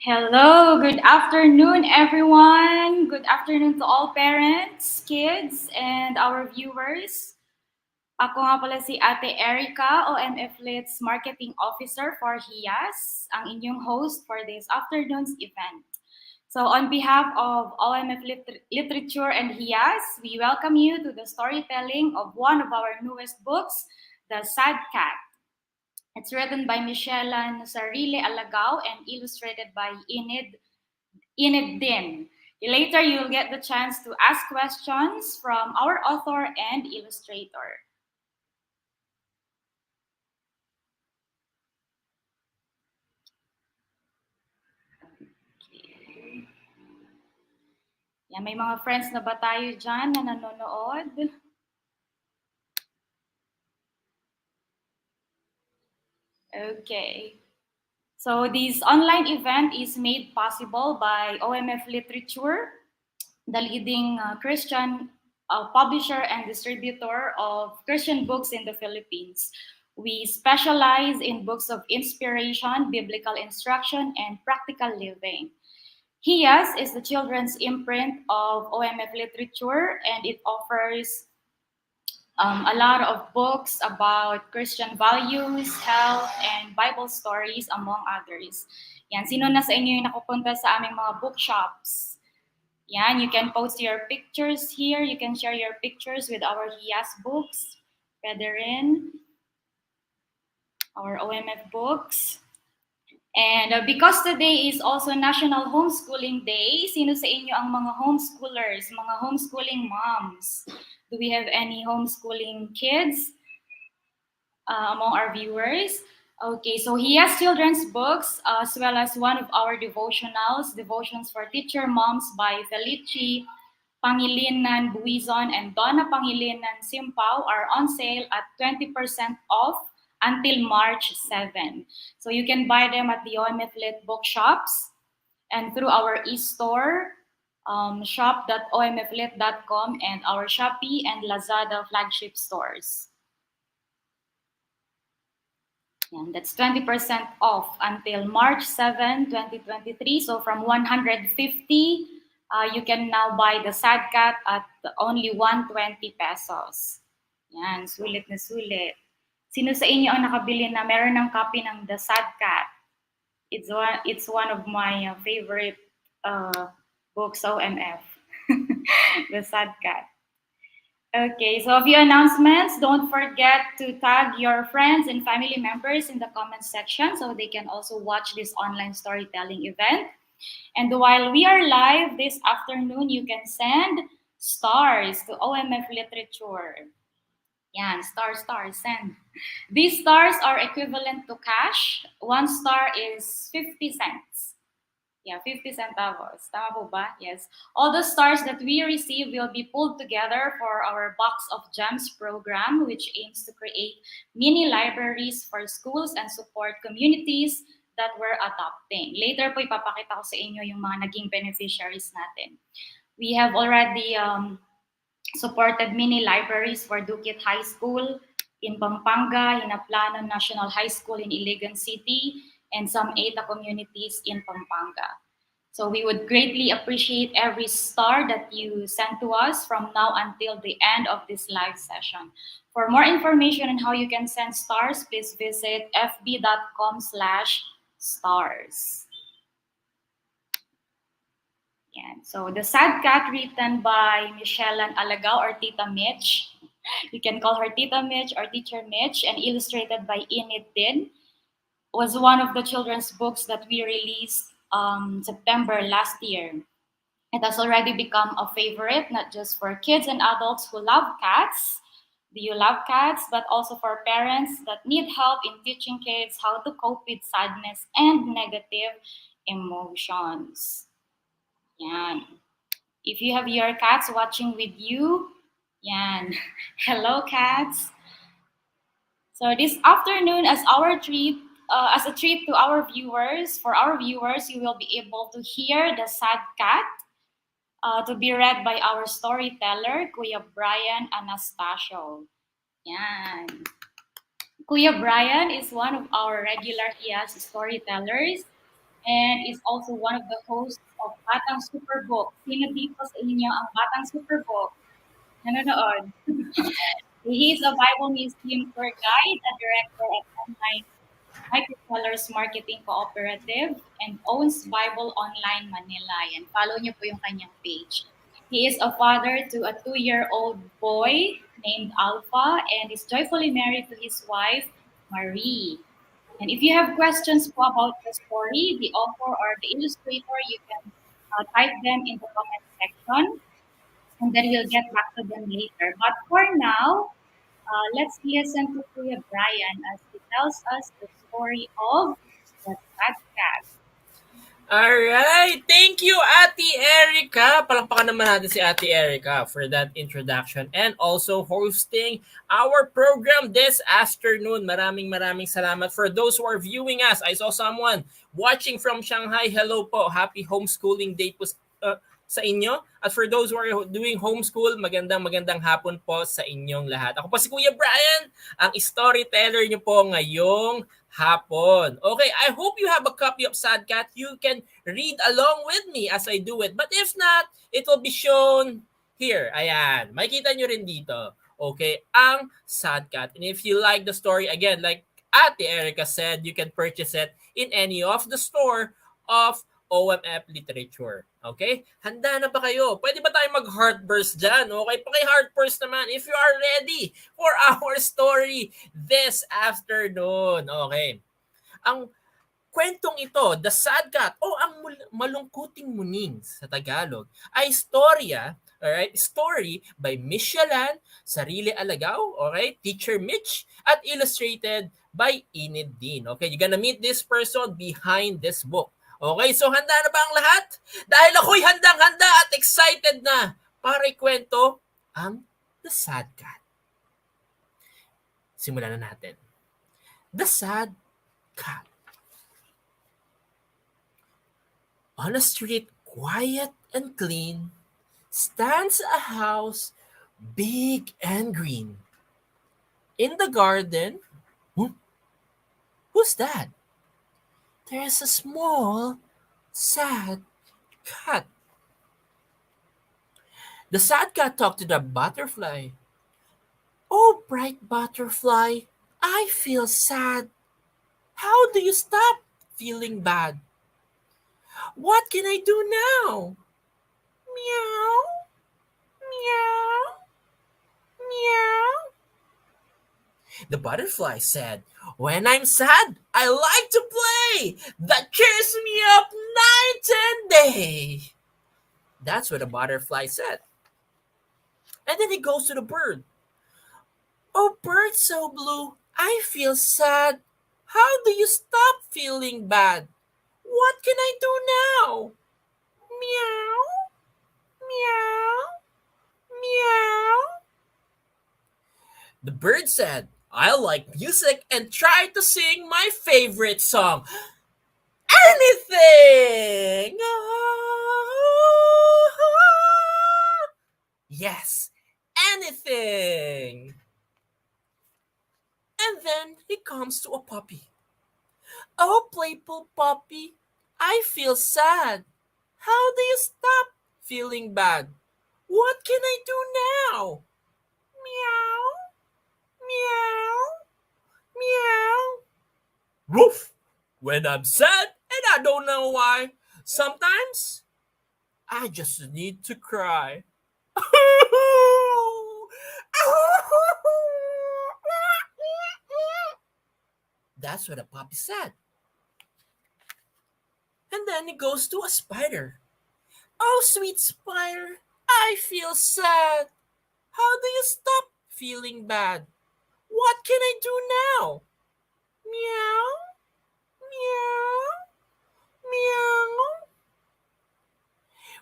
Hello, good afternoon, everyone. Good afternoon to all parents, kids, and our viewers. Ako nga pala si Ate Erica, OMF Lit's Marketing Officer for HIAS, ang inyong host for this afternoon's event. So on behalf of OMF Literature and HIAS, we welcome you to the storytelling of one of our newest books, The Sad Cat. It's written by Sarile-Alagao and illustrated by Eniddin. Later, you'll get the chance to ask questions from our author and illustrator. Okay. Yan, may mga friends na ba tayo dyan na nanonood? Okay. So this online event is made possible by OMF Literature, the leading Christian publisher and distributor of Christian books in the Philippines. We specialize in books of inspiration, biblical instruction, and practical living. HIAS is the children's imprint of OMF Literature, and it offers a lot of books about Christian values, health, and Bible stories, among others. Yan, sino na sa inyo yung nakupunta sa aming mga bookshops? Yan, you can post your pictures here. You can share your pictures with our HIAS books. Pwede rin. Our OMF books. And because today is also National Homeschooling Day, sino sa inyo ang mga homeschoolers, mga homeschooling moms? Do we have any homeschooling kids among our viewers? Okay, so he has children's books as well as one of our devotionals, Devotions for Teacher Moms by Felici Pangilinan Buizon and Donna Pangilinan Simpao are on sale at 20% off until March 7. So you can buy them at the OMF Lit bookshops and through our e-store, shop.omflit.com, and our Shopee and Lazada flagship stores. And that's 20% off until March 7, 2023. So from 150, you can now buy the Sad Cat at only 120 pesos. Yan, sulit na sulit. Sino sa inyo ang nakabili na meron ng copy ng The Sad Cat? It's one of my favorite books, OMF. The Sad Cat. Okay, so a few announcements. Don't forget to tag your friends and family members in the comment section so they can also watch this online storytelling event. And while we are live this afternoon, you can send stars to OMF Literature. Yan, star, send. These stars are equivalent to cash. One star is 50 cents. Yeah, 50 centavos. Tama po ba? Yes. All the stars that we receive will be pulled together for our Box of Gems program, which aims to create mini libraries for schools and support communities that we're adopting. Later po ipapakita ko sa inyo yung mga naging beneficiaries natin. We have already supported mini libraries for Duquit High School in Pampanga, Hinaplano National High School in Iligan City, and some ETA communities in Pampanga. So we would greatly appreciate every star that you send to us from now until the end of this live session. For more information on how you can send stars, please visit fb.com/stars. Yan. So The Sad Cat, written by Sarile-Alagao or Tita Mich. You can call her Tita Mich or Teacher Mich, and illustrated by Eniddin, was one of the children's books that we released September last year. It has already become a favorite, not just for kids and adults who love cats. Do you love cats? But also for parents that need help in teaching kids how to cope with sadness and negative emotions. Yan. If you have your cats watching with you, yan. Hello, cats. So this afternoon, as a treat to our viewers, you will be able to hear The Sad Cat, to be read by our storyteller, Kuya Bryan Anastacio. Yan. Kuya Bryan is one of our regular HIAS storytellers. and is also one of the hosts of Batang Superbook. Sino dito sa inyo ang Batang Superbook? Nanonood. He is a Bible Museum tour guide, a director at online Microsellers Marketing Cooperative, and owns Bible Online Manila. Yan, follow niyo po yung kanyang page. He is a father to a 2-year-old boy named Alpha and is joyfully married to his wife, Marie. And if you have questions po about the story, the author or the illustrator, you can type them in the comment section and then we'll get back to them later. But for now, let's listen to Kuya Bryan as he tells us the story of the Sad Cat. Alright, thank you Ate Erica. Palakpakan naman natin si Ate Erica for that introduction and also hosting our program this afternoon. Maraming salamat for those who are viewing us. I saw someone watching from Shanghai. Hello po. Happy homeschooling day po sa inyo. At for those who are doing homeschool, magandang hapon po sa inyong lahat. Ako po si Kuya Bryan, ang storyteller niyo po ngayong hapon. Okay, I hope you have a copy of Sadcat. You can read along with me as I do it. But if not, it will be shown here. Ayan, makikita nyo rin dito. Okay, ang Sadcat. And if you like the story, again, like Ate Erica said, you can purchase it in any of the store of OMF Literature. Okay? Handa na ba kayo? Pwede ba tayo mag-heartburst dyan? Okay? Paki-heartburst naman if you are ready for our story this afternoon. Okay. Ang kwentong ito, The Sad Cat, o ang malungkuting muning sa Tagalog, ay istorya, alright, story by Michelan, Sarile-Alagao, alright, Teacher Mich, at illustrated by Eniddin. Okay, you're gonna meet this person behind this book. Okay, so handa na ba ang lahat? Dahil ako'y handang-handa at excited na para ikwento ang The Sad Cat. Simulan na natin. The Sad Cat. On a street quiet and clean stands a house big and green. In the garden, who's that? There's a small, sad cat. The sad cat talked to the butterfly. Oh, bright butterfly, I feel sad. How do you stop feeling bad? What can I do now? Meow, meow, meow. The butterfly said, when I'm sad, I like to play. That cheers me up night and day. That's what the butterfly said. And then he goes to the bird. Oh, bird so blue, I feel sad. How do you stop feeling bad? What can I do now? Meow, meow, meow. The bird said, I like music and try to sing my favorite song. Anything! Yes, anything! And then he comes to a puppy. Oh, playful puppy, I feel sad. How do you stop feeling bad? What can I do now? Meow, meow, meow. Woof! When I'm sad and I don't know why, sometimes I just need to cry. That's what a puppy said. And then he goes to a spider. Oh, sweet spider, I feel sad. How do you stop feeling bad? What can I do now? Meow, meow, meow.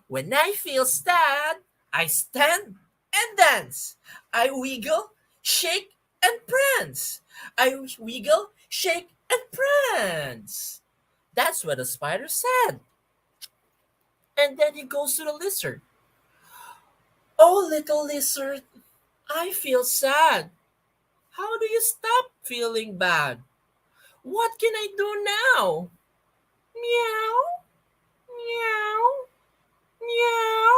When I feel sad, I stand and dance. I wiggle, shake, and prance. I wiggle, shake, and prance. That's what the spider said. And then he goes to the lizard. Oh, little lizard, I feel sad. How do you stop feeling bad? What can I do now? Meow, meow, meow.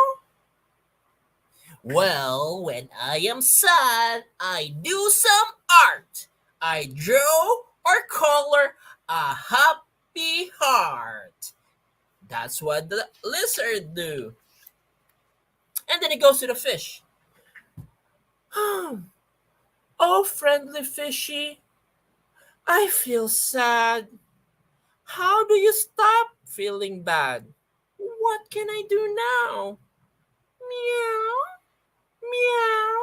Well, when I am sad, I do some art. I draw or color a happy heart. That's what the lizard do. And then he goes to the fish. Oh, friendly fishy, I feel sad. How do you stop feeling bad? What can I do now? Meow, meow,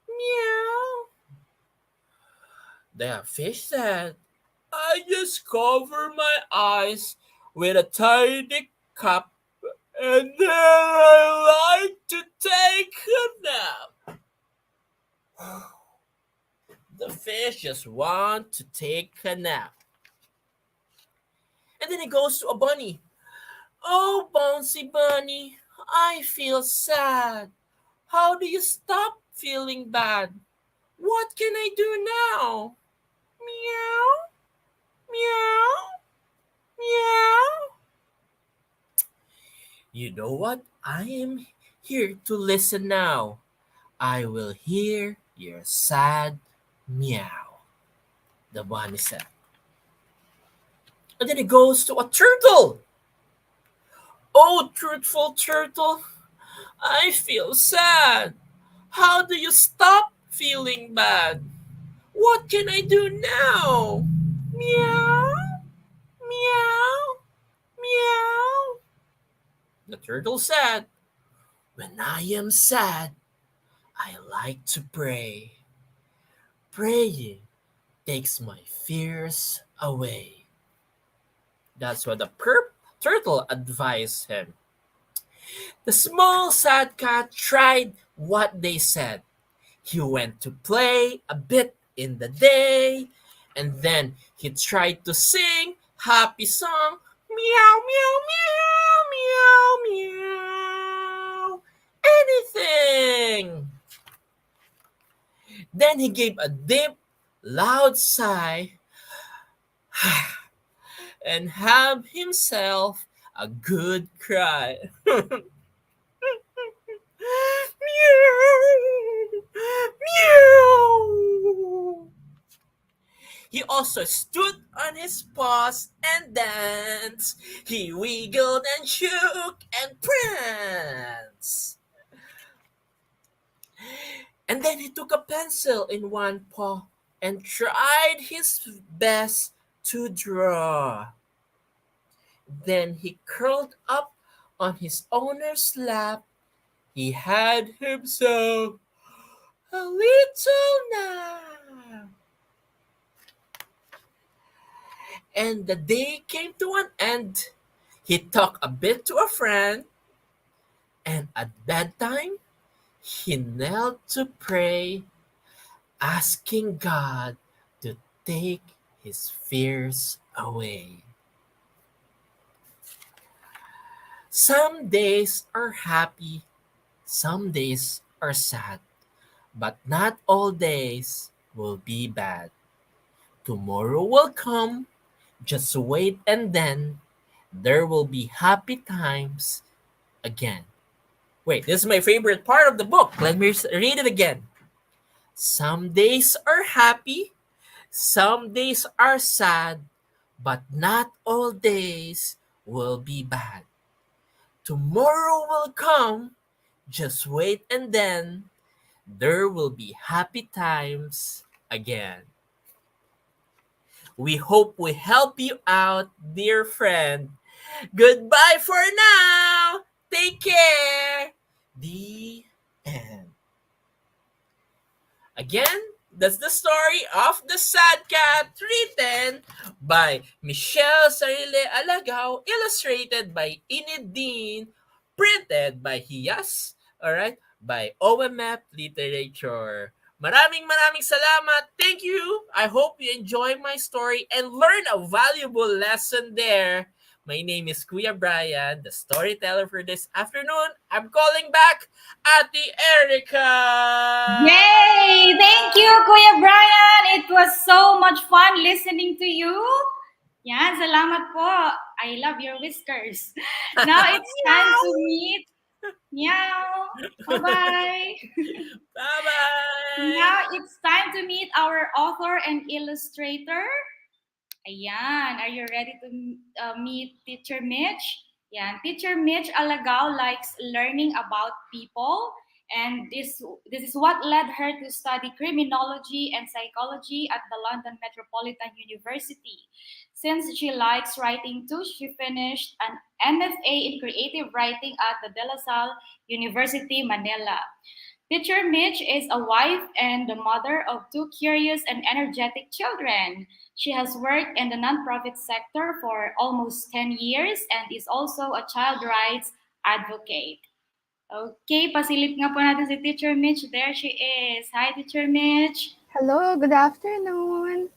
meow. The fish said, I just cover my eyes with a tiny cup and then I like to take a nap. The fish just want to take a nap. And then he goes to a bunny. Oh, bouncy bunny, I feel sad. How do you stop feeling bad? What can I do now? Meow, meow, meow. You know what? I am here to listen now. I will hear your sad meow, the bunny said. And then he goes to a turtle. Oh, truthful turtle, I feel sad. How do you stop feeling bad? What can I do now? Meow, meow, meow. The turtle said, when I am sad, I like to pray. Praying takes my fears away. That's what the turtle advised him. The small sad cat tried what they said. He went to play a bit in the day, and then he tried to sing happy song. Meow, meow, meow, meow, meow. Anything. Then he gave a deep, loud sigh and had himself a good cry. Meow, meow. He also stood on his paws and danced. He wiggled and shook and pranced. And then he took a pencil in one paw and tried his best to draw. Then he curled up on his owner's lap. He had himself a little nap. And the day came to an end. He talked a bit to a friend, and at bedtime, he knelt to pray, asking God to take his fears away. Some days are happy, some days are sad, but not all days will be bad. Tomorrow will come, just wait, and then there will be happy times again. Wait, this is my favorite part of the book. Let me read it again. Some days are happy, some days are sad, but not all days will be bad. Tomorrow will come, just wait, and then there will be happy times again. We hope we help you out, dear friend. Goodbye for now. Take care. The end. Again, that's the story of the Sad Cat, written by Michelle Sarile-Alagao, illustrated by Eniddin, printed by Hiyas, alright, by OMF Literature. Maraming salamat. Thank you. I hope you enjoy my story and learn a valuable lesson there. My name is Kuya Bryan, the storyteller for this afternoon. I'm calling back Ate Erica. Yay! Thank you, Kuya Bryan. It was so much fun listening to you. Yan, salamat po. I love your whiskers. Now it's time to meet. Meow. Bye-bye. Bye-bye! Now it's time to meet our author and illustrator. Ayan, are you ready to meet Teacher Mitch? Yan, Teacher Mitch Alagao likes learning about people, and this is what led her to study criminology and psychology at the London Metropolitan University. Since she likes writing too, she finished an MFA in creative writing at the De La Salle University, Manila. Teacher Mitch is a wife and the mother of two curious and energetic children. She has worked in the nonprofit sector for almost 10 years and is also a child rights advocate. Okay, pasilip nga po natin si Teacher Mitch. There she is. Hi, Teacher Mitch. Hello, good afternoon.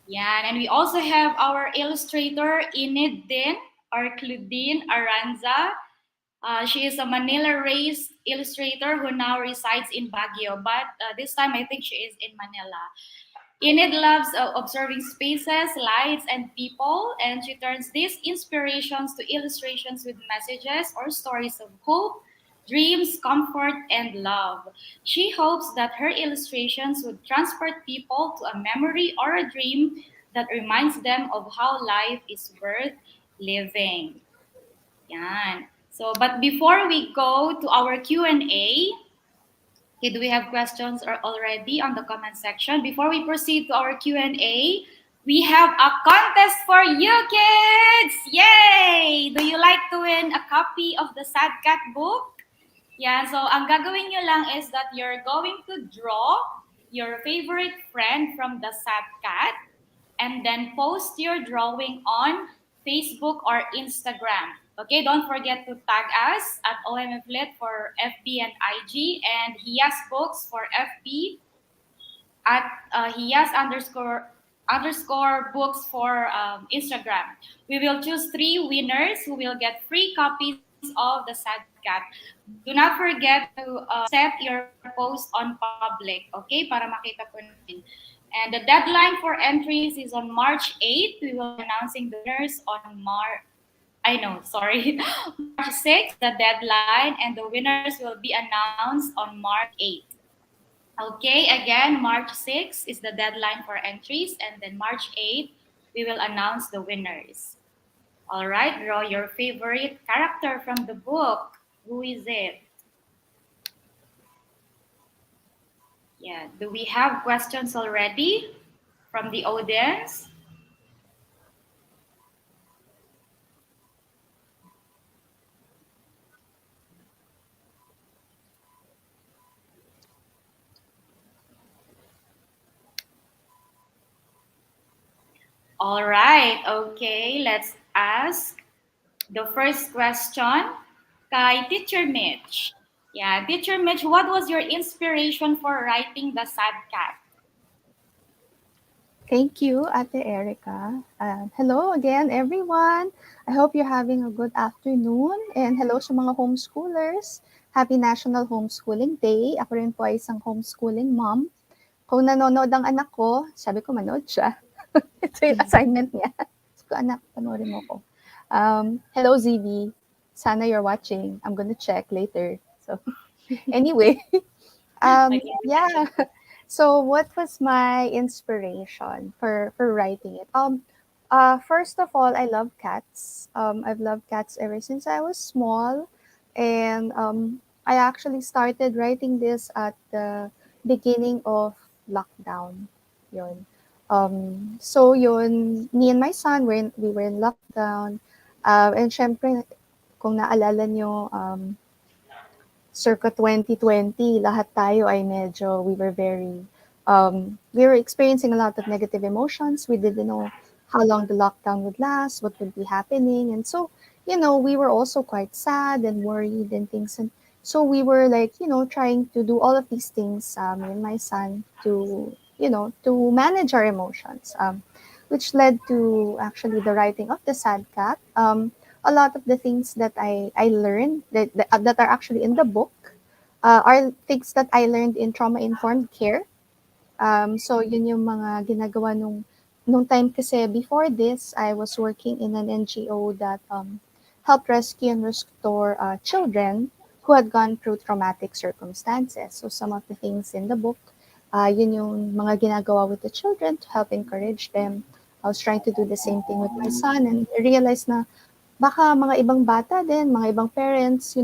Yan, and we also have our illustrator, Eniddin or Claudine Aranza. She is a Manila-raised illustrator who now resides in Baguio, but this time I think she is in Manila. Enid loves observing spaces, lights, and people, and she turns these inspirations to illustrations with messages or stories of hope, dreams, comfort, and love. She hopes that her illustrations would transport people to a memory or a dream that reminds them of how life is worth living. Yan. So, but before we go to our Q&A, okay, do we have questions already on the comment section? Before we proceed to our Q&A, we have a contest for you kids! Yay! Do you like to win a copy of the Sad Cat book? Yeah, so ang gagawin nyo lang is that you're going to draw your favorite friend from the Sad Cat and then post your drawing on Facebook or Instagram. Okay, don't forget to tag us at OMFLit for FB and IG, and Hiyas Books for FB at Hiyas underscore books for Instagram. We will choose 3 winners who will get free copies of the Sad Cat. Do not forget to set your post on public, okay, para makita po namin. And the deadline for entries is on March 8th. We will be announcing the winners on March 6th, the deadline, and the winners will be announced on March 8th. Okay, again, March 6th is the deadline for entries, and then March 8th, we will announce the winners. All right, draw your favorite character from the book. Who is it? Yeah, do we have questions already from the audience? All right, okay, let's ask the first question kay Teacher Mitch. Yeah, Teacher Mitch, what was your inspiration for writing The Sad Cat? Thank you, Ate Erica. Hello again, everyone. I hope you're having a good afternoon. And hello sa mga homeschoolers. Happy National Homeschooling Day. Ako rin po ay isang homeschooling mom. Kung nanonood ang anak ko, sabi ko manood siya. Ito yung assignment niya. Sabi ko, anak, panoorin mo ko. Hello, ZB. Sana you're watching. I'm gonna check later. So, anyway, yeah. So, what was my inspiration for writing it? First of all, I love cats. I've loved cats ever since I was small, and I actually started writing this at the beginning of lockdown. Yun. So yun, me and my son, we were in lockdown. And syempre, kung naalala nyo, circa 2020, lahat tayo ay medyo, we were experiencing a lot of negative emotions. We didn't know how long the lockdown would last, what would be happening. And so, we were also quite sad and worried and things. And so we were like, trying to do all of these things, me and my son, to manage our emotions, which led to actually the writing of The Sad Cat. A lot of the things that I learned that are actually in the book are things that I learned in trauma-informed care. So yun yung mga ginagawa nung nung time kasi before this, I was working in an NGO that helped rescue and restore children who had gone through traumatic circumstances. So some of the things in the book, yun yung mga ginagawa with the children to help encourage them. I was trying to do the same thing with my son and I realized na baka mga ibang bata din, mga ibang parents,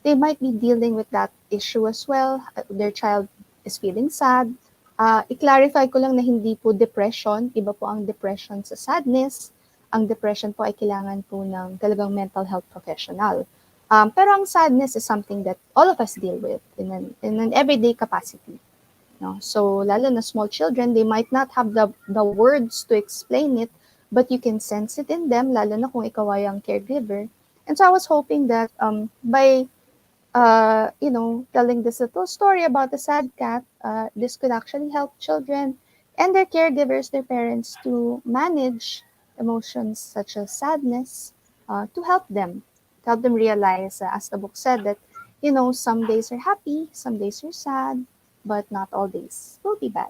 they might be dealing with that issue as well. Their child is feeling sad. I-clarify ko lang na hindi po depression. Iba po ang depression sa sadness. Ang depression po ay kailangan po ng talagang mental health professional. Pero ang sadness is something that all of us deal with in an everyday capacity. No? So, lalo na small children, they might not have the words to explain it, but you can sense it in them, lalo na kung ikaw ay ang caregiver. And so I was hoping that by telling this little story about the sad cat, this could actually help children and their caregivers, their parents, to manage emotions such as sadness, to help them realize, as the book said, that some days are happy, some days are sad, but not all days will be bad.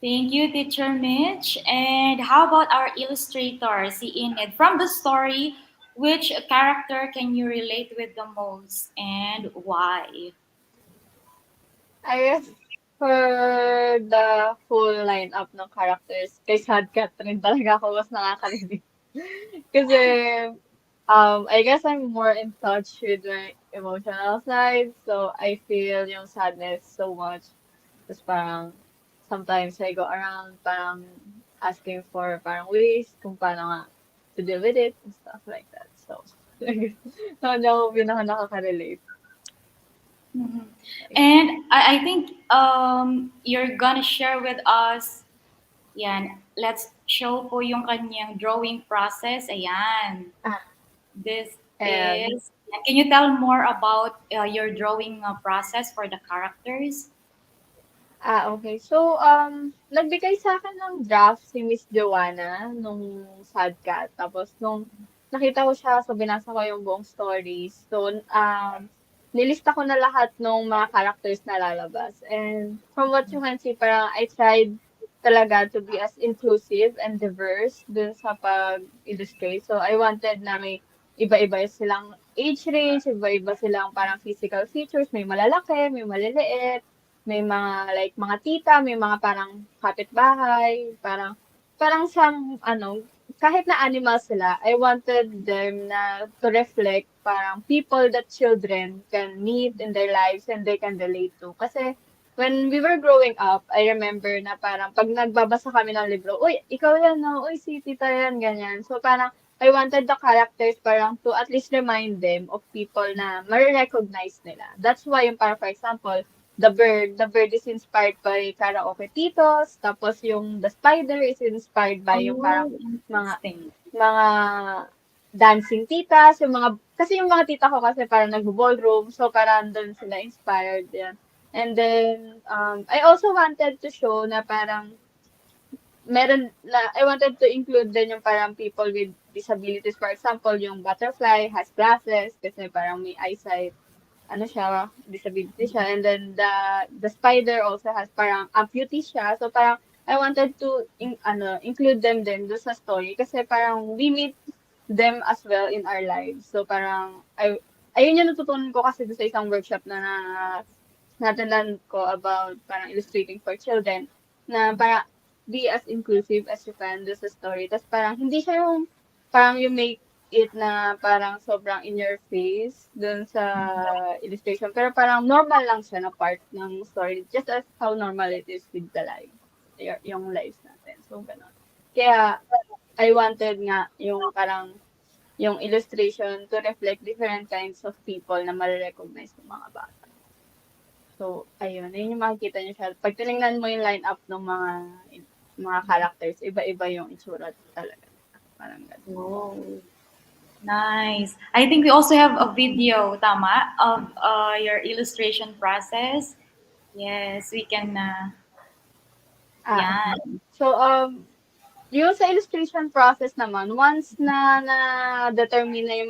Thank you, Teacher Mitch. And how about our illustrator, si Enid? From the story, which character can you relate with the most and why? I guess for the full lineup ng characters, kay Sad Catherine talaga ako mas nakakarinig. Kasi, I guess I'm more in touch with my emotional side, so I feel yung sadness so much. Tapos parang, sometimes I go around parang asking for parang ways kung paano nga to deal with it and stuff like that. So, so ako pinaka nakaka-relate. Mhm. And I think you're gonna share with us, yan, let's show po yung kanyang drawing process. Ayan. Ah, This and is, can you tell more about your drawing process for the characters? Okay. So, nagbigay sa akin ng draft si Miss Joanna nung Sadcat. Tapos, nung nakita ko siya, so binasa ko yung buong story. So, nilista ko na lahat ng mga characters na lalabas. And from what you can see, parang I tried talaga to be as inclusive and diverse dun sa pag-illustrate. So, I wanted na may iba-iba silang age range, iba-iba silang parang physical features. May malalaki, may maliliit, may mga like mga tita, may mga parang kapitbahay, parang some kahit na animals sila, I wanted them na to reflect parang people that children can meet in their lives and they can relate to. Kasi when we were growing up, I remember na parang pag nagbabasa kami ng libro, uy, ikaw yan, no? Uy, si tita yan, ganyan. So parang I wanted the characters parang to at least remind them of people na ma-recognize nila. That's why yung parang for example, the bird is inspired by karaoke titos, tapos yung the spider is inspired by yung parang Oh, mga interesting. mga dancing titas, yung mga kasi yung mga tita ko kasi parang nagbo-ballroom, so parang doon sila inspired yan. And then I also wanted to show na parang meron na I wanted to include din yung parang people with disabilities. For example, yung butterfly has glasses kasi parang may eyesight siya, disability siya. And then the spider also has parang amputee siya. So parang I wanted to include them din do sa story kasi parang we meet them as well in our lives. So parang ayun yung natutunan ko kasi doon sa isang workshop na natanan ko about parang illustrating for children na parang be as inclusive as you can do sa story. Tapos parang hindi siya yung parang you make it na parang sobrang in your face dun sa illustration. Pero parang normal lang siya na part ng story. Just as how normal it is with the life. Yung lives natin. So, gano'n. Kaya, I wanted nga yung parang yung illustration to reflect different kinds of people na ma-recognize ng mga bata. So, ayun. Ayun yung makikita niyo siya. Pag tinignan mo yung line-up ng mga characters, iba-iba yung itsura talaga. Parang gano'n. Oh, nice. I think we also have a video, tama, of your illustration process. Yes, we can, Okay. yan. So, yung sa illustration process naman, once na-determine na yung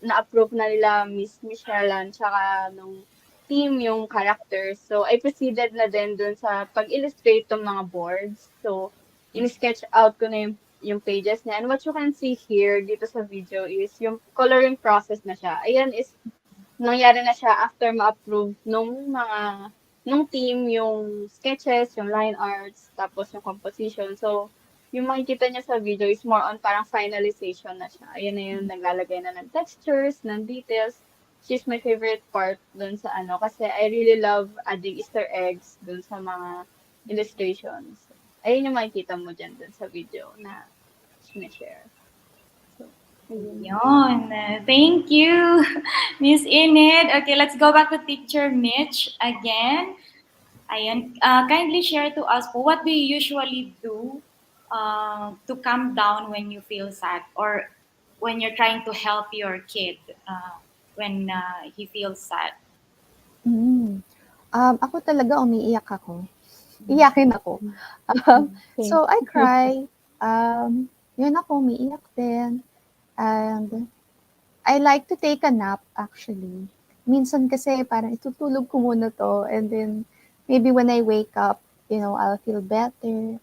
na-approve na nila Miss Michellan tsaka nung team yung characters. So, I proceeded na din dun sa pag-illustrate ng mga boards. So, in-sketch out ko na yung pages niya. And what you can see here dito sa video is yung coloring process na siya. Ayan is nangyari na siya after ma-approve nung team yung sketches, yung line arts, tapos yung composition. So, yung makikita niya sa video is more on parang finalization na siya. Ayan na yung naglalagay na ng textures, ng details. She's my favorite part dun sa ano kasi I really love adding Easter eggs dun sa mga illustrations. Ayun yung makikita mo dyan dun sa video na sinishare. So, ayun. Yun. Thank you, Miss Enid. Okay, let's go back to Teacher Mitch again. Ayan. Kindly share to us po, what do you usually do to calm down when you feel sad or when you're trying to help your kid when he feels sad? Ako talaga umiiyak ako. Iyakin ako. So I cry. Yun ako, umiiyak din. And I like to take a nap actually. Minsan kasi parang itutulog ko muna to and then maybe when I wake up, I'll feel better.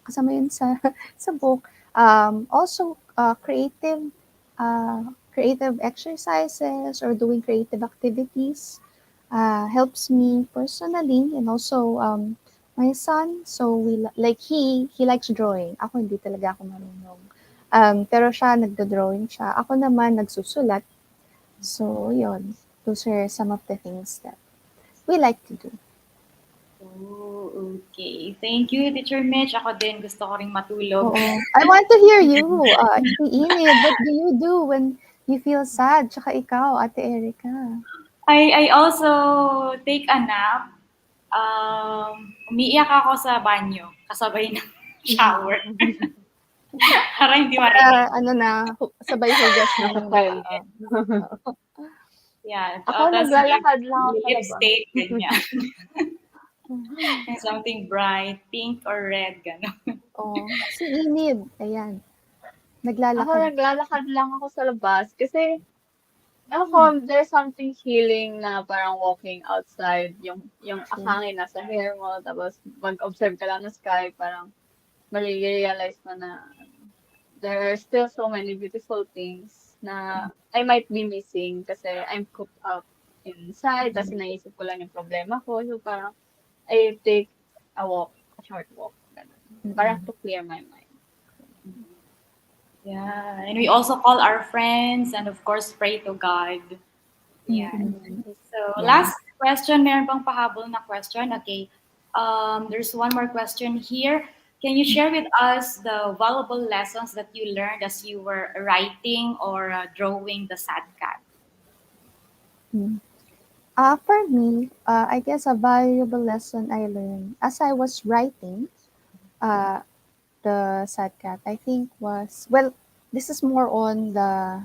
Kasama yun sa sa book. Also creative exercises or doing creative activities helps me personally and also my son. So like he likes drawing. Ako hindi talaga ako marunong. Pero siya nagdo-drawing siya. Ako naman nagsusulat. So yun, those are some of the things that we like to do. Oh, okay. Thank you, Teacher Mitch. Ako din, gusto ko ring matulog. Oo. I want to hear you, Ate Enid. What do you do when you feel sad? Tsaka ikaw, Ate Erica. I also take a nap. Umiiyak ako sa banyo, kasabay ng shower. Para hindi marinig. Ano na, sabay hugas na. Yeah. Ako Tas naglalakad lang ako sa labas. lipstick, ganyan. Something bright, pink or red, gano'n. Oh, si Enid, ayan. Ako Naglalakad. naglalakad lang ako sa labas kasi there's something healing na parang walking outside, yung hangin nasa hair mo, tapos mag-observe ka lang ng sky, parang marirealize mo na there are still so many beautiful things na I might be missing kasi I'm cooped up inside, tapos naisip ko lang yung problema ko, so parang I take a short walk, ganun. Parang to clear my mind. Yeah. And we also call our friends and of course pray to God. Yeah. So last question, meron pang pahabol na question. Okay. There's one more question here. Can you share with us the valuable lessons that you learned as you were writing or drawing the sad cat? For me, I guess a valuable lesson I learned as I was writing the sad cat, I think was, well, this is more on the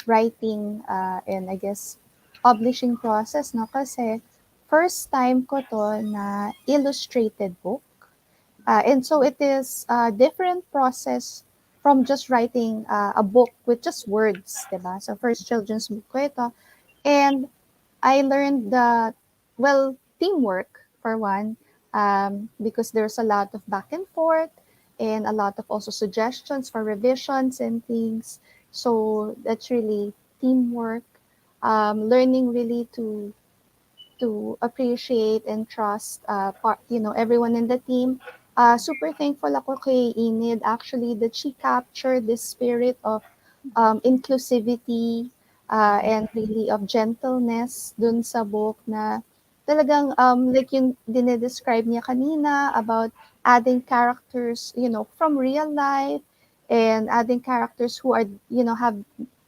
writing and I guess publishing process, no? Kasi first time ko to na illustrated book. And so it is a different process from just writing a book with just words, diba? So first children's book ko ito. And I learned that, well, teamwork for one, because there's a lot of back and forth and a lot of also suggestions for revisions and things. So that's really teamwork. Learning really to appreciate and trust everyone in the team. Super thankful ako kay Enid actually that she captured the spirit of inclusivity and really of gentleness dun sa book na talagang like yung dinedescribe niya kanina about adding characters, from real life and adding characters who are, have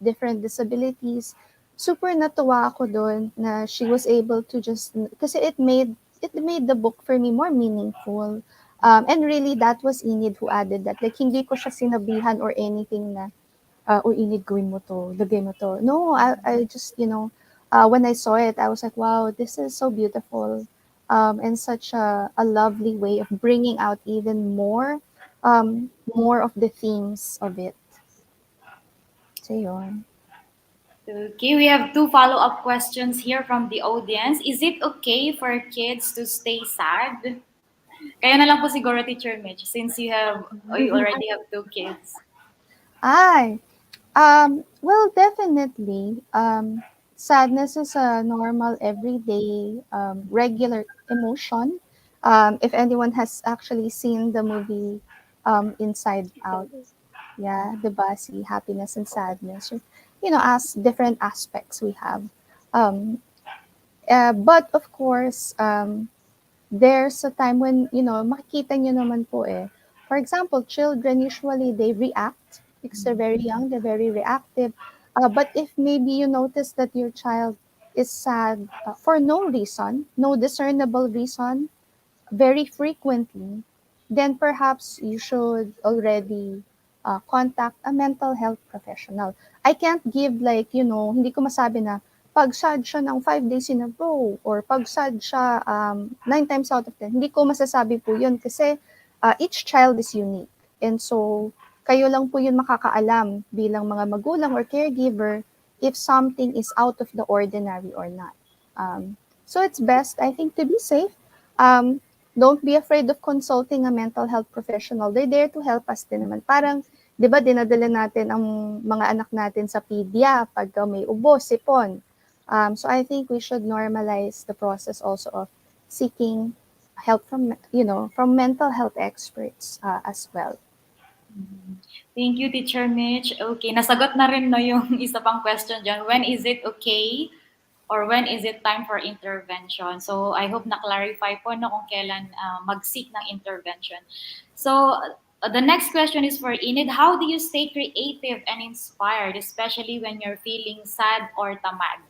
different disabilities. Super natuwa ako doon na she was able to just, kasi it made the book for me more meaningful. And really, that was Enid who added that. Like, hindi ko siya sinabihan or anything na, or Enid, gawin mo to, lagay mo to. No, I just, when I saw it, I was like, wow, this is so beautiful. And such a lovely way of bringing out even more of the themes of it. So, yun. Okay, we have two follow-up questions here from the audience. Is it okay for kids to stay sad? Kaya na lang po siguro, Teacher Mitch, since you already have two kids. Ay, well, definitely. Sadness is a normal, everyday, regular emotion. If anyone has actually seen the movie Inside Out, yeah, the si happiness and sadness, as different aspects we have. Um, but of course, there's a time when, makikita nyo naman po for example, children usually they react because they're very young, they're very reactive. But if maybe you notice that your child is sad for no reason, no discernible reason, very frequently, then perhaps you should already contact a mental health professional. I can't give like, hindi ko masabi na pag sad siya ng 5 days in a row or pag sad siya 9 times out of 10. Hindi ko masasabi po yun kasi each child is unique. And so, kayo lang po yun makakaalam bilang mga magulang or caregiver if something is out of the ordinary or not. So it's best, I think, to be safe. Um, don't be afraid of consulting a mental health professional. They're there to help us din naman. Parang, di ba, dinadala natin ang mga anak natin sa pedia pagka may ubo, sipon. So I think we should normalize the process also of seeking help from mental health experts as well. Thank you, Teacher Mitch. Okay, nasagot na rin no yung isa pang question dyan. When is it okay or when is it time for intervention? So I hope na-clarify po no kung kailan mag-seek ng intervention. So the next question is for Enid. How do you stay creative and inspired, especially when you're feeling sad or tamad?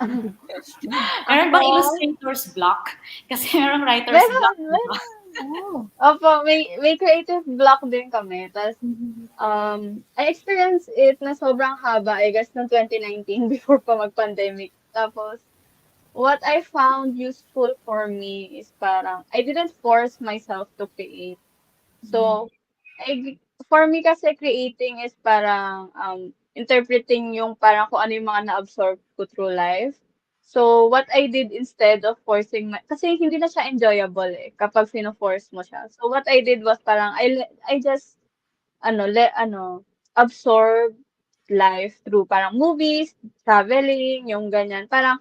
Meron bang Ako, illustrator's block? Kasi merong writer's block. meron, Diba? meron. Oh. Opo, may creative block din kami. Tapos, I experienced it na sobrang haba, I guess, ng 2019 before pa mag-pandemic. Tapos, what I found useful for me is parang, I didn't force myself to create. So, for me kasi creating is parang interpreting yung parang kung ano yung mga na-absorb ko through life. So, what I did instead of forcing kasi hindi na siya enjoyable kapag fino-force mo siya. So, what I did was parang I just absorb life through parang movies, traveling, yung ganyan. Parang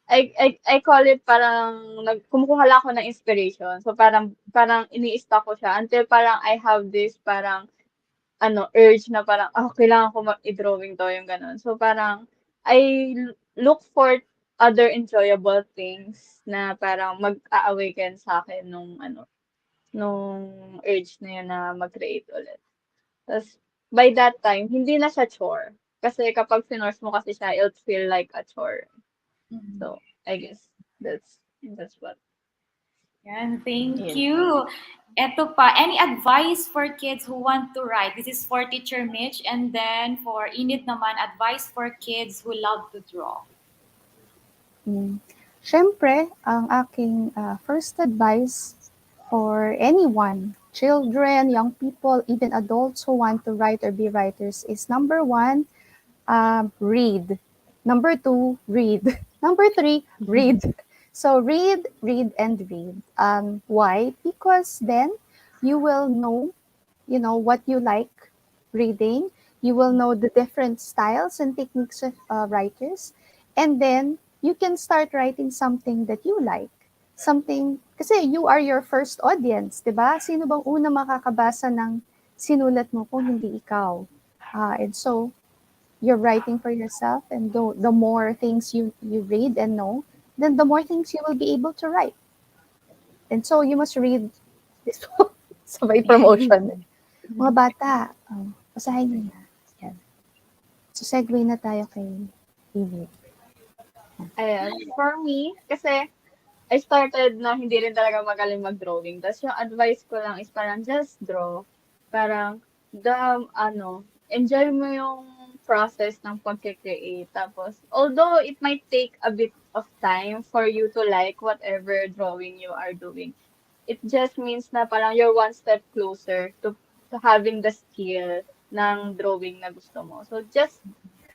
I call it parang kumukuha lang ako ng inspiration. So parang ini-stock ko siya until parang I have this parang urge na parang kailangan ko i-drawing to yung ganun. So parang I look for other enjoyable things na parang mag-a-awaken sa akin nung urge na yun na mag-create ulit. Tapos by that time, hindi na siya chore. Kasi kapag finorce mo kasi siya, it'll feel like a chore. So, I guess that's what. Yan, thank Yes. you. Eto pa, any advice for kids who want to write? This is for Teacher Mitch, and then for Enid naman, advice for kids who love to draw. Siyempre, ang aking first advice for anyone, children, young people, even adults who want to write or be writers is number one, read. Number two, read. Number three, read. So read, read, and read. Why? Because then you will know, what you like reading. You will know the different styles and techniques of writers. And then you can start writing something that you like. Something, kasi you are your first audience, di ba? Sino bang una makakabasa ng sinulat mo kung hindi ikaw? And so, you're writing for yourself, and the more things you read and know, then the more things you will be able to write. And so, you must read this book. Sabay promotion. Mga bata, basahin niyo na. Yan. So, segue na tayo kay Amy. Ayan. For me, kasi I started na hindi rin talaga magaling mag-drawing. Tapos yung advice ko lang is parang just draw. Parang, enjoy mo yung process ng pag-create. Tapos, although it might take a bit of time for you to like whatever drawing you are doing, it just means na parang you're one step closer to having the skill ng drawing na gusto mo. So, just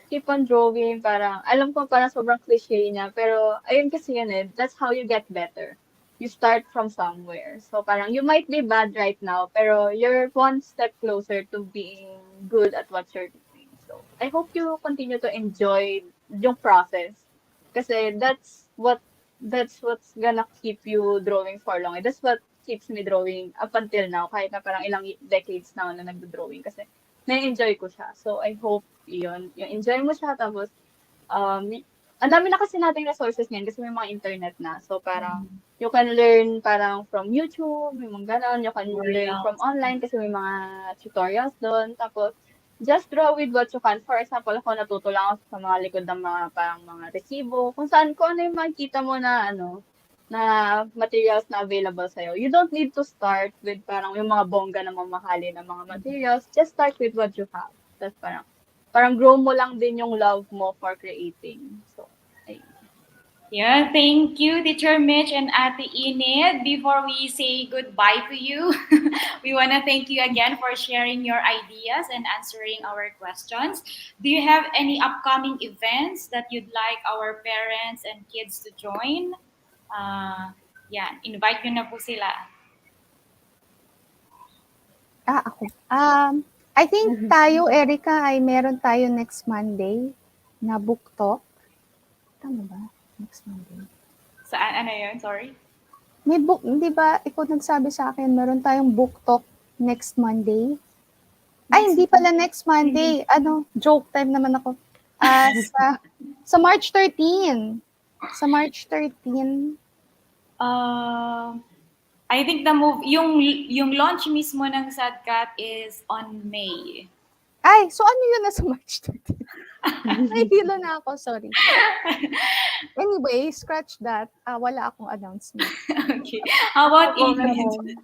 keep on drawing. Parang, alam ko parang sobrang cliche niya, pero ayun kasi yun eh. That's how you get better. You start from somewhere. So parang you might be bad right now, pero you're one step closer to being good at what you're doing. So I hope you continue to enjoy yung process. Kasi that's what's gonna keep you drawing for long. That's what keeps me drawing up until now, kahit na parang ilang decades na ako na nagdo-drawing kasi na-enjoy ko siya. So I hope yun, yung enjoy mo siya tapos ang dami na kasi nating resources ngayon kasi may mga internet na. So parang you can learn parang from YouTube, may mga ganon. You can learn from Tutorials. online kasi may mga tutorials doon. Tapos just draw with what you can. For example, ako natuto lang ako sa mga likod ng mga parang mga resibo. Kung saan, kung ano yung makikita mo na na materials na available sa'yo. You don't need to start with parang yung mga bongga na mamahali na mga materials. Just start with what you have. Tapos parang grow mo lang din yung love mo for creating. So, ayun. Yeah, thank you, Teacher Mitch and Ate Enid. Before we say goodbye to you, we want to thank you again for sharing your ideas and answering our questions. Do you have any upcoming events that you'd like our parents and kids to join? Yeah, invite nyo na po sila. Ako. I think tayo, Erica, ay meron tayo next Monday na book talk. Tama ba? Next Monday. Saan? Ano yun? Sorry. May book, di ba, ikaw nagsabi sa akin, meron tayong book talk next Monday. Ay, hindi pala next Monday. Joke time naman ako. Sa March 13. Sa March 13. I think yung launch mismo ng Sadcat is on May. Ay, so ano yun na sa March 13? Nahihilo na ako, sorry. Anyway, scratch that. Wala akong announcement. Okay. How about Ako, Enid?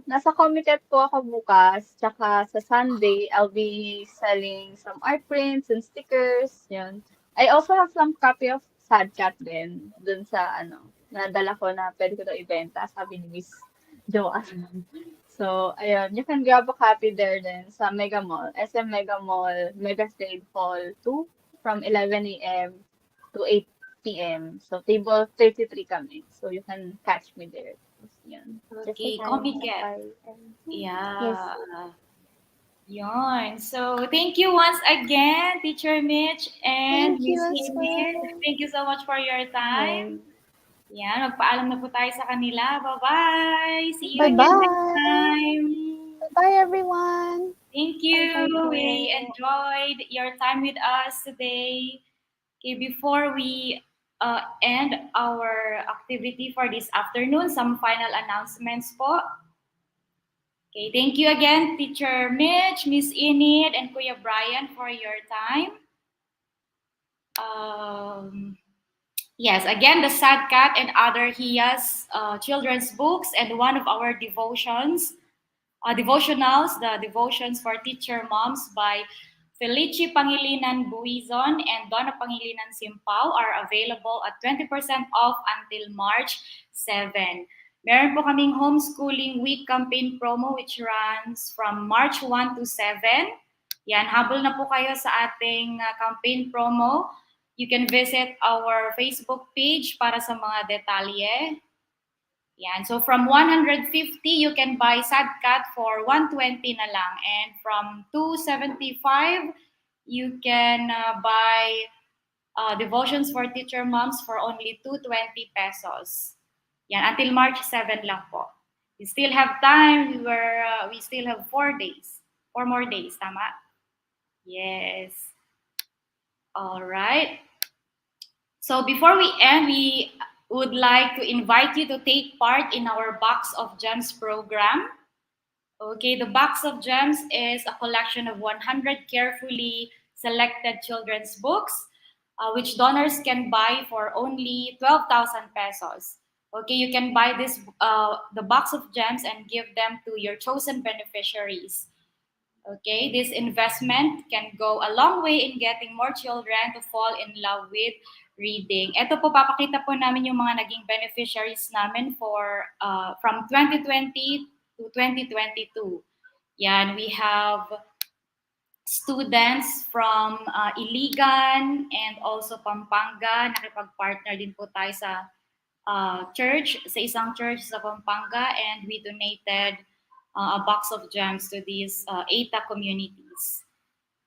nasa Comiket po ako bukas, tsaka sa Sunday, I'll be selling some art prints and stickers, yun. I also have some copy of Sadcat din, dun sa, nadala ko na pwede ko daw ibenta, sabi ni Miss Joanne. So, ayun, you can grab a copy there din sa Mega Mall, SM Mega Mall, Mega Trade Hall 2, from 11 a.m. to 8 p.m. So, table 33 kami. So, you can catch me there. Yun. Okay, Just Comiket. Yes. Yeah. Yun. So, thank you once again, Teacher Mitch and Thank you Miss as Enid. well. Thank you so much for your time. Bye. Yan, magpaalam na po tayo sa kanila. Bye-bye! See you Bye-bye. again next time! Bye, everyone. Thank you! Bye-bye po. We enjoyed your time with us today. Okay, before we end our activity for this afternoon, some final announcements po. Okay, thank you again, Teacher Mitch, Miss Enid, and Kuya Bryan for your time. Yes, again, the Sad Cat and other Hiya's children's books and one of our devotionals, the Devotions for Teacher Moms by Felici Pangilinan Buizon and Donna Pangilinan Simpao are available at 20% off until March 7. Meron po kaming homeschooling week campaign promo which runs from March 1 to 7. Yan, habol na po kayo sa ating campaign promo. You can visit our Facebook page para sa mga detalye. Yan. So from 150, you can buy Sadcat for 120 na lang. And from 275, you can buy Devotions for Teacher Moms for only 220 pesos. Yan. Until March 7 lang po. We still have time. We still have 4 days. 4 more days. Tama? Yes. All right. So before we end, we would like to invite you to take part in our Box of Gems program. Okay, the Box of Gems is a collection of 100 carefully selected children's books, which donors can buy for only 12,000 pesos. Okay, you can buy the Box of Gems and give them to your chosen beneficiaries. Okay, this investment can go a long way in getting more children to fall in love with reading. Ito po, papakita po namin yung mga naging beneficiaries namin from 2020 to 2022. Yan, we have students from Iligan and also Pampanga. Nakipag-partner din po tayo sa church, sa isang church sa Pampanga, and we donated a box of gems to these ETA communities.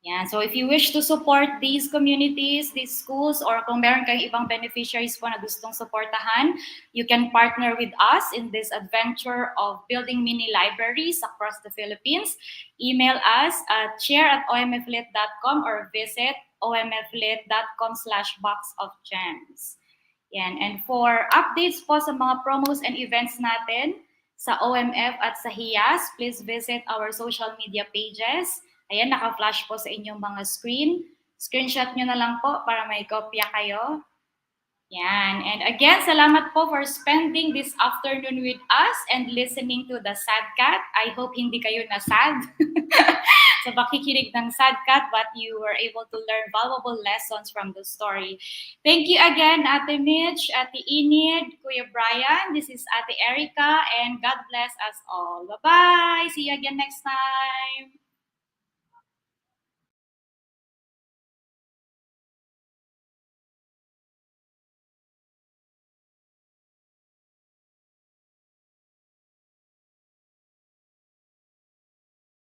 Yeah, so if you wish to support these communities, these schools, or kung meron kayong ibang beneficiaries po na gustong supportahan, you can partner with us in this adventure of building mini libraries across the Philippines. Email us at share@omflit.com or visit omflit.com/boxofgems. Yan. And for updates po sa mga promos and events natin sa OMF at sa HIAS, please visit our social media pages. Ayan, naka-flash po sa inyong mga screen. Screenshot nyo na lang po para may kopya kayo. Yan. And again, salamat po for spending this afternoon with us and listening to the Sad Cat. I hope hindi kayo na-sad sa pakikinig ng Sad Cat, but you were able to learn valuable lessons from the story. Thank you again, Ate Mich, Ate Eniddin, Kuya Bryan. This is Ate Erica, and God bless us all. Bye-bye! See you again next time!